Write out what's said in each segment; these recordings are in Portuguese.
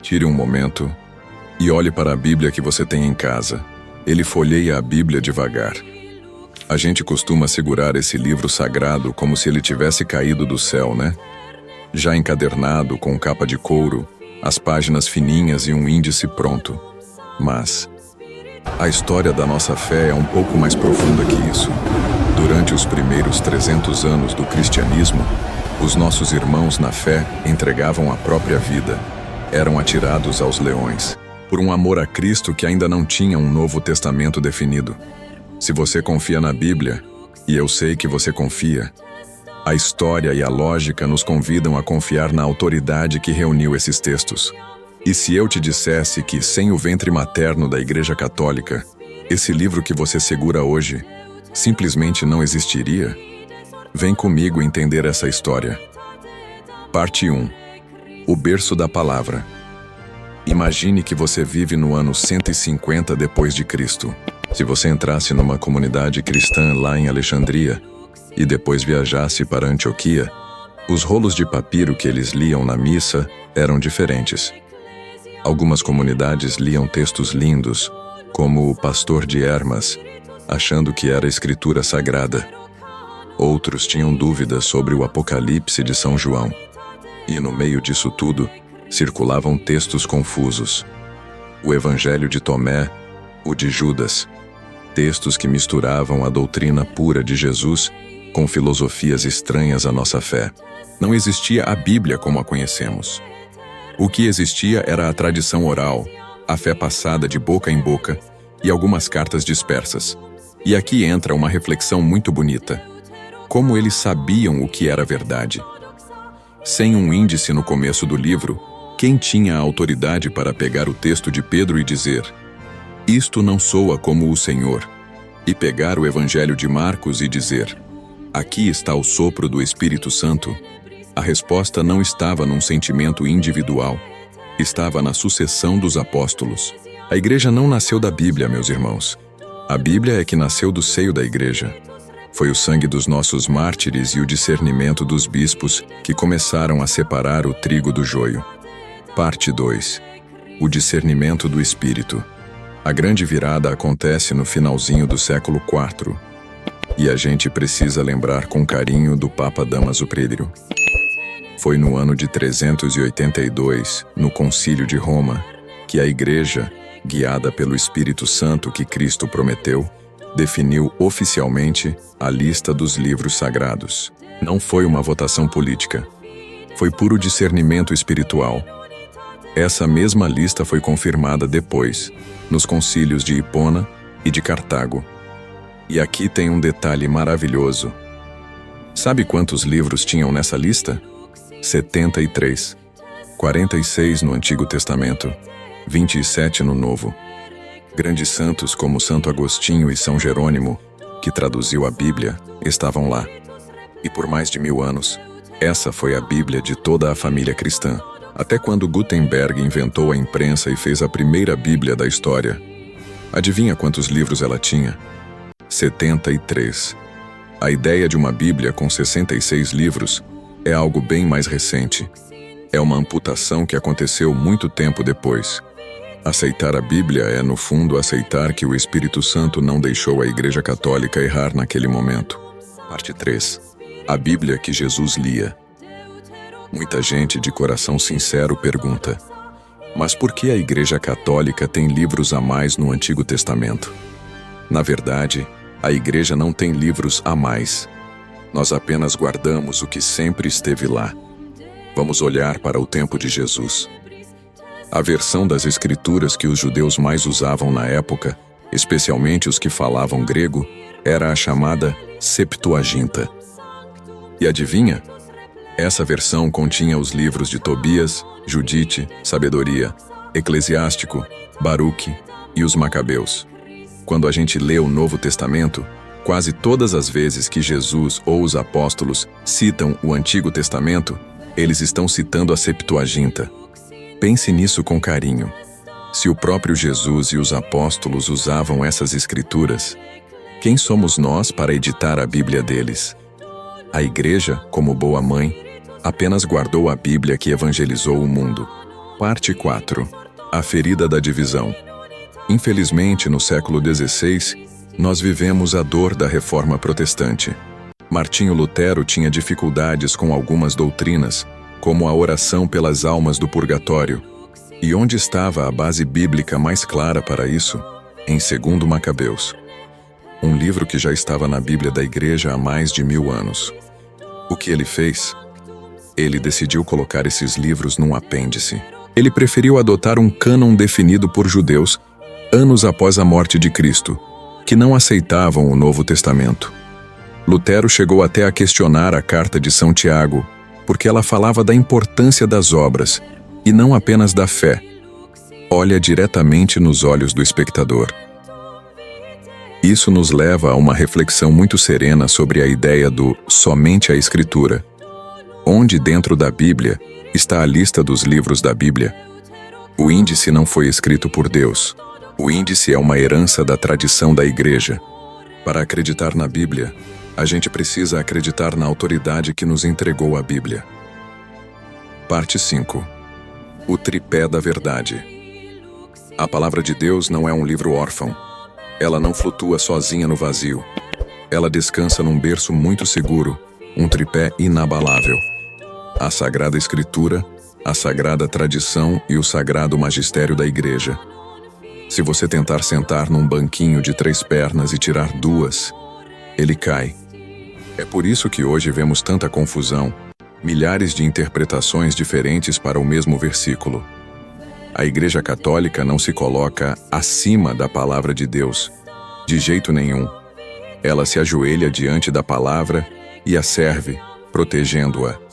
Tire um momento e olhe para a Bíblia que você tem em casa. Ele folheia a Bíblia devagar. A gente costuma segurar esse livro sagrado como se ele tivesse caído do céu, né? Já encadernado, com capa de couro, as páginas fininhas e um índice pronto. Mas a história da nossa fé é um pouco mais profunda que isso. Durante os primeiros 300 anos do cristianismo, os nossos irmãos na fé entregavam a própria vida. Eram atirados aos leões, por um amor a Cristo que ainda não tinha um Novo Testamento definido. Se você confia na Bíblia, e eu sei que você confia, a história e a lógica nos convidam a confiar na autoridade que reuniu esses textos. E se eu te dissesse que, sem o ventre materno da Igreja Católica, esse livro que você segura hoje simplesmente não existiria? Vem comigo entender essa história. Parte 1. O berço da palavra. Imagine que você vive no ano 150 depois de Cristo. Se você entrasse numa comunidade cristã lá em Alexandria e depois viajasse para Antioquia, os rolos de papiro que eles liam na missa eram diferentes. Algumas comunidades liam textos lindos, como o Pastor de Hermas, achando que era escritura sagrada. Outros tinham dúvidas sobre o Apocalipse de São João. E no meio disso tudo, circulavam textos confusos. O Evangelho de Tomé, o de Judas. Textos que misturavam a doutrina pura de Jesus com filosofias estranhas à nossa fé. Não existia a Bíblia como a conhecemos. O que existia era a tradição oral, a fé passada de boca em boca e algumas cartas dispersas. E aqui entra uma reflexão muito bonita. Como eles sabiam o que era verdade? Sem um índice no começo do livro, quem tinha a autoridade para pegar o texto de Pedro e dizer: "Isto não soa como o Senhor", e pegar o Evangelho de Marcos e dizer: "Aqui está o sopro do Espírito Santo"? A resposta não estava num sentimento individual, estava na sucessão dos apóstolos. A igreja não nasceu da Bíblia, meus irmãos. A Bíblia é que nasceu do seio da igreja. Foi o sangue dos nossos mártires e o discernimento dos bispos que começaram a separar o trigo do joio. Parte 2. O discernimento do Espírito. A grande virada acontece no finalzinho do século IV. E a gente precisa lembrar com carinho do Papa Damaso I. Foi no ano de 382, no Concílio de Roma, que a Igreja, guiada pelo Espírito Santo que Cristo prometeu, definiu oficialmente a lista dos livros sagrados. Não foi uma votação política. Foi puro discernimento espiritual. Essa mesma lista foi confirmada depois, nos concílios de Hipona e de Cartago. E aqui tem um detalhe maravilhoso. Sabe quantos livros tinham nessa lista? 73. 46 no Antigo Testamento, 27 no Novo. Grandes santos como Santo Agostinho e São Jerônimo, que traduziu a Bíblia, estavam lá. E por mais de 1000 anos, essa foi a Bíblia de toda a família cristã. Até quando Gutenberg inventou a imprensa e fez a primeira Bíblia da história. Adivinha quantos livros ela tinha? 73. A ideia de uma Bíblia com 66 livros é algo bem mais recente. É uma amputação que aconteceu muito tempo depois. Aceitar a Bíblia é, no fundo, aceitar que o Espírito Santo não deixou a Igreja Católica errar naquele momento. Parte 3. A Bíblia que Jesus lia. Muita gente de coração sincero pergunta: mas por que a Igreja Católica tem livros a mais no Antigo Testamento? Na verdade, a Igreja não tem livros a mais. Nós apenas guardamos o que sempre esteve lá. Vamos olhar para o tempo de Jesus. A versão das Escrituras que os judeus mais usavam na época, especialmente os que falavam grego, era a chamada Septuaginta. E adivinha? Essa versão continha os livros de Tobias, Judite, Sabedoria, Eclesiástico, Baruque e os Macabeus. Quando a gente lê o Novo Testamento, quase todas as vezes que Jesus ou os apóstolos citam o Antigo Testamento, eles estão citando a Septuaginta. Pense nisso com carinho. Se o próprio Jesus e os apóstolos usavam essas escrituras, quem somos nós para editar a Bíblia deles? A Igreja, como boa mãe, apenas guardou a Bíblia que evangelizou o mundo. Parte 4. A ferida da divisão. Infelizmente, no século XVI, nós vivemos a dor da Reforma Protestante. Martinho Lutero tinha dificuldades com algumas doutrinas, como a oração pelas almas do purgatório. E onde estava a base bíblica mais clara para isso? Em 2 Macabeus. Um livro que já estava na Bíblia da Igreja há mais de 1000 anos. O que ele fez? Ele decidiu colocar esses livros num apêndice. Ele preferiu adotar um cânon definido por judeus, anos após a morte de Cristo, que não aceitavam o Novo Testamento. Lutero chegou até a questionar a Carta de São Tiago, porque ela falava da importância das obras, e não apenas da fé. Olha diretamente nos olhos do espectador. Isso nos leva a uma reflexão muito serena sobre a ideia do somente a Escritura, onde dentro da Bíblia está a lista dos livros da Bíblia. O índice não foi escrito por Deus. O índice é uma herança da tradição da Igreja. Para acreditar na Bíblia, a gente precisa acreditar na autoridade que nos entregou a Bíblia. Parte 5. O tripé da verdade. A palavra de Deus não é um livro órfão. Ela não flutua sozinha no vazio. Ela descansa num berço muito seguro, um tripé inabalável. A Sagrada Escritura, a Sagrada Tradição e o Sagrado Magistério da Igreja. Se você tentar sentar num banquinho de 3 pernas e tirar 2, ele cai. É por isso que hoje vemos tanta confusão, milhares de interpretações diferentes para o mesmo versículo. A Igreja Católica não se coloca acima da Palavra de Deus, de jeito nenhum. Ela se ajoelha diante da Palavra e a serve, protegendo-a.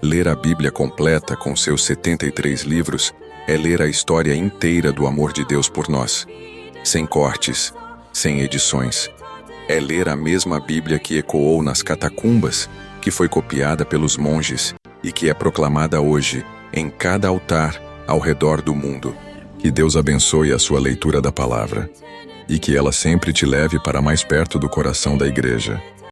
Ler a Bíblia completa com seus 73 livros é ler a história inteira do amor de Deus por nós, sem cortes, sem edições. É ler a mesma Bíblia que ecoou nas catacumbas, que foi copiada pelos monges e que é proclamada hoje em cada altar ao redor do mundo. Que Deus abençoe a sua leitura da palavra e que ela sempre te leve para mais perto do coração da Igreja.